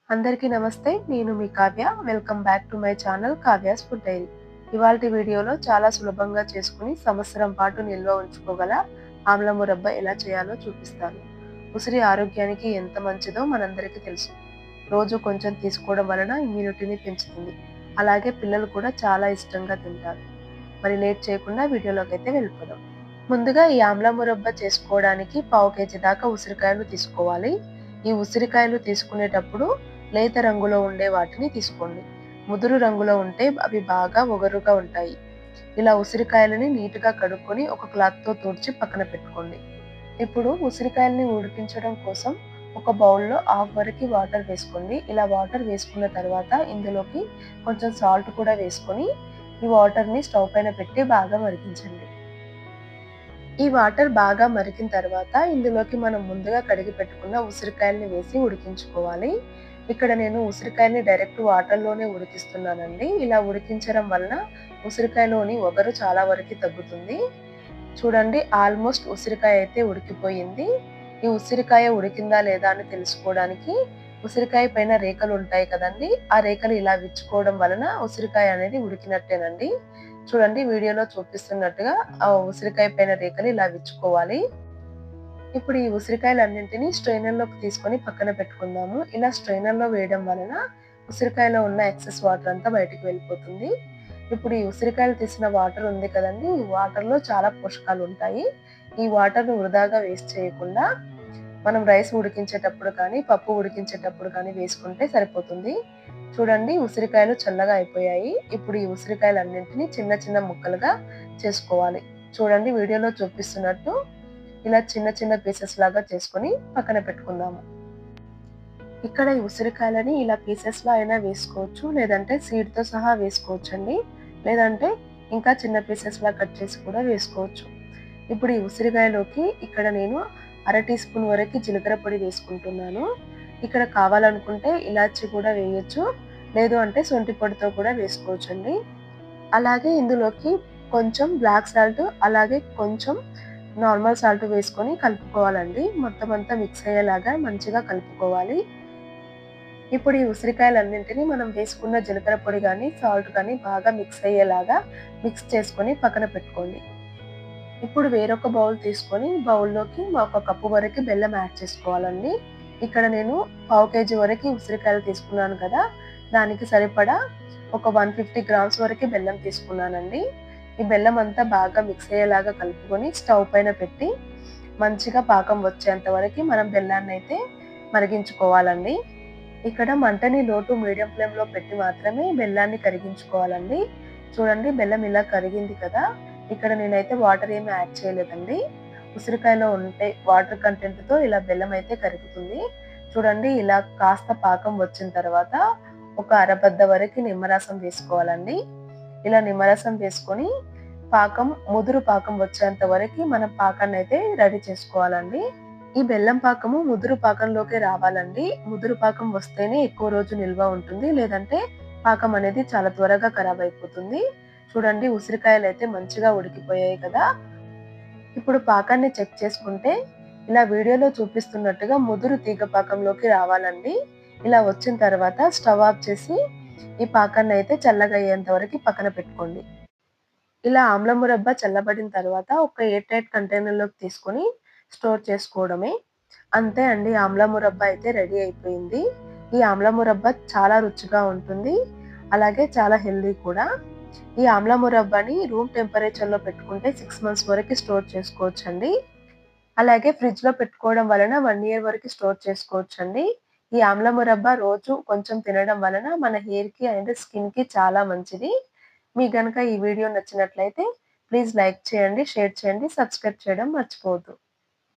అందరికీ నమస్తే. నేను మీ Kavya. Welcome back to my channel Kavya's food diary. ఇవాల్టి వీడియోలో చాలా సులభంగా చేసుకుని సంవత్సరం పాటు నిల్వ ఉంచుకోగల ఆమ్ల మురబ్బ ఎలా చేయాలో చూపిస్తాను. ఉసిరి ఆరోగ్యానికి ఎంత మంచిదో మనందరికీ తెలుసు. రోజు కొంచెం తీసుకోవడం వలన ఇమ్యూనిటీని పెంచుతుంది. అలాగే పిల్లలు కూడా చాలా ఇష్టంగా తింటారు. మరి లేట్ చేయకుండా వీడియోలోకి అయితే వెళ్ళిపోదాం. ముందుగా ఈ ఆమ్ల మురబ్బ చేసుకోవడానికి పావు కేజీ దాకా ఉసిరికాయలు తీసుకోవాలి. ఈ ఉసిరికాయలు తీసుకునేటప్పుడు లేత రంగులో ఉండే వాటిని తీసుకోండి. ముదురు రంగులో ఉంటే అవి బాగా ఒగరుగా ఉంటాయి. ఇలా ఉసిరికాయలని నీట్‌గా కడుక్కొని ఒక క్లాత్‌తో తుడిచి పక్కన పెట్టుకోండి. ఇప్పుడు ఉసిరికాయలని ఉడికించడం కోసం ఒక బౌల్‌లో హాఫ్ వరకి వాటర్ వేసుకోండి. ఇలా వాటర్ వేసుకున్న తర్వాత ఇందులోకి కొంచెం సాల్ట్ కూడా వేసుకొని ఈ వాటర్‌ని స్టవ్ పైన పెట్టి బాగా మరిగించండి. ఈ వాటర్ బాగా మరిగిన తర్వాత ఇందులోకి మనం ముందుగా కడిగి పెట్టుకున్న ఉసిరికాయల్ని వేసి ఉడికించుకోవాలి. ఇక్కడ నేను ఉసిరికాయల్ని డైరెక్ట్ వాటర్‌లోనే ఉడికిస్తున్నానండి. ఇలా ఉడికించడం వలన ఉసిరికాయలోని ఒగరు చాలా వరకి తగ్గుతుంది. చూడండి, ఆల్మోస్ట్ ఉసిరికాయ అయితే ఉడికిపోయింది. ఈ ఉసిరికాయ ఉడికిందా లేదా అని తెలుసుకోవడానికి ఉసిరికాయ పైన రేఖలు ఉంటాయి కదండీ! ఆ రేఖలు ఇలా విచ్చుకోవడం వలన ఉసిరికాయ అనేది ఉడికినట్టేనండి. చూడండి, వీడియోలో చూపిస్తున్నట్టుగా ఆ ఉసిరికాయ పైన రేఖలు ఇలా విచ్చుకోవాలి. ఇప్పుడు ఈ ఉసిరికాయలన్నింటినీ స్ట్రైనర్‌లోకి తీసుకొని పక్కన పెట్టుకుందాము. ఇలా స్ట్రైనర్‌లో వేయడం వలన ఉసిరికాయలో ఉన్న ఎక్సెస్ వాటర్ అంతా బయటికి వెళ్ళిపోతుంది. ఇప్పుడు ఈ ఉసిరికాయలు తీసిన వాటర్ ఉంది కదండీ! ఈ వాటర్‌లో చాలా పోషకాలు ఉంటాయి. ఈ వాటర్‌ని వృధాగా వేస్ట్ చేయకుండా మనం రైస్ ఉడికించేటప్పుడు కానీ, పప్పు ఉడికించేటప్పుడు కానీ వేసుకుంటే సరిపోతుంది. చూడండి, ఉసిరికాయలు చల్లగా అయిపోయాయి. ఇప్పుడు ఈ ఉసిరికాయలన్నింటినీ చిన్న చిన్న ముక్కలుగా చేసుకోవాలి. చూడండి, వీడియోలో చూపిస్తున్నట్టు ఇలా చిన్న చిన్న పీసెస్ లాగా చేసుకొని పక్కన పెట్టుకుందాము. ఇక్కడ ఈ ఉసిరికాయలని ఇలా పీసెస్‌లా అయినా వేసుకోవచ్చు. లేదంటే సీడ్‌తో సహా వేసుకోవచ్చండి. లేదంటే ఇంకా చిన్న పీసెస్‌లా కట్ చేసి కూడా వేసుకోవచ్చు. ఇప్పుడు ఈ ఉసిరికాయలోకి ఇక్కడ నేను అర టీ స్పూన్ వరకు జీలకర్ర పొడి వేసుకుంటున్నాను. ఇక్కడ కావాలనుకుంటే ఇలాచీ కూడా వేయొచ్చు. లేదు అంటే శొంఠి పొడితో కూడా వేసుకోవచ్చండి. అలాగే ఇందులోకి కొంచెం బ్లాక్ సాల్ట్, అలాగే కొంచెం నార్మల్ సాల్ట్ వేసుకొని కలుపుకోవాలండి. మొత్తం అంతా మిక్స్ అయ్యేలాగా మంచిగా కలుపుకోవాలి. ఇప్పుడు ఈ ఉసిరికాయలన్నింటినీ మనం వేసుకున్న జీలకర్ర పొడి గానీ, సాల్ట్ కానీ బాగా మిక్స్ అయ్యేలాగా మిక్స్ చేసుకొని పక్కన పెట్టుకోండి. ఇప్పుడు వేరొక బౌల్ తీసుకొని బౌల్‌లోకి ఒక కప్పు వరకు బెల్లం యాడ్ చేసుకోవాలండి. ఇక్కడ నేను పావు కేజీ వరకు ఉసిరికాయలు తీసుకున్నాను కదా! దానికి సరిపడా ఒక 150 గ్రామ్స్ వరకు బెల్లం తీసుకున్నానండి. ఈ బెల్లం అంతా బాగా మిక్స్ అయ్యేలాగా కలుపుకొని స్టవ్ పైన పెట్టి మంచిగా పాకం వచ్చేంత వరకు మనం బెల్లాన్నయితే మరిగించుకోవాలండి. ఇక్కడ మంటని లో టు మీడియం ఫ్లేమ్‌లో పెట్టి మాత్రమే బెల్లాన్ని కరిగించుకోవాలండి. చూడండి, బెల్లం ఇలా కరిగింది కదా! ఇక్కడ నేనైతే వాటర్ ఏమి యాడ్ చేయలేదండి. ఉసిరికాయలో ఉంటే వాటర్ కంటెంట్‌తో ఇలా బెల్లం అయితే కరుగుతుంది. చూడండి, ఇలా కాస్త పాకం వచ్చిన తర్వాత ఒక అరబద్ద వరకు నిమ్మరసం వేసుకోవాలండి. ఇలా నిమ్మరసం వేసుకొని ముదురు పాకం వచ్చేంత వరకు మనం పాకాన్నయితే రెడీ చేసుకోవాలండి. ఈ బెల్లం పాకము ముదురు పాకంలోకే రావాలండి. ముదురు పాకం వస్తేనే ఎక్కువ రోజు నిల్వ ఉంటుంది. లేదంటే పాకం అనేది చాలా త్వరగా ఖరాబ్ అయిపోతుంది. చూడండి, ఉసిరికాయలైతే మంచిగా ఉడికిపోయాయి కదా! ఇప్పుడు పాకాన్ని చెక్ చేసుకుంటే ఇలా వీడియోలో చూపిస్తున్నట్టుగా ముదురు తీగ పాకంలోకి రావాలండి. ఇలా వచ్చిన తర్వాత స్టవ్ ఆఫ్ చేసి ఈ పాకాన్నయితే చల్లగా అయ్యేంత వరకు పక్కన పెట్టుకోండి. ఇలా ఆమ్ల మురబ్బ చల్లబడిన తర్వాత ఒక ఎయిర్ టైట్ కంటైనర్‌లోకి తీసుకొని స్టోర్ చేసుకోవడమే. అంతే అండి, ఆమ్ల మురబ్బ అయితే రెడీ అయిపోయింది. ఈ ఆమ్ల మురబ్బ చాలా రుచిగా ఉంటుంది. అలాగే చాలా హెల్తీ కూడా. ఈ ఆమ్ల మురబ్బని రూమ్ టెంపరేచర్‌లో పెట్టుకుంటే 6 మంత్స్ వరకు స్టోర్ చేసుకోవచ్చండి. అలాగే ఫ్రిడ్జ్‌లో పెట్టుకోవడం వలన 1 ఇయర్ వరకు స్టోర్ చేసుకోవచ్చండి. ఈ ఆమ్ల మురబ్బ రోజు కొంచెం తినడం వలన మన హెయిర్‌కి అండ్ స్కిన్‌కి చాలా మంచిది. మీకు గనక ఈ వీడియో నచ్చినట్లయితే ప్లీజ్ లైక్ చేయండి, షేర్ చేయండి, సబ్స్క్రైబ్ చేయడం మర్చిపోవద్దు.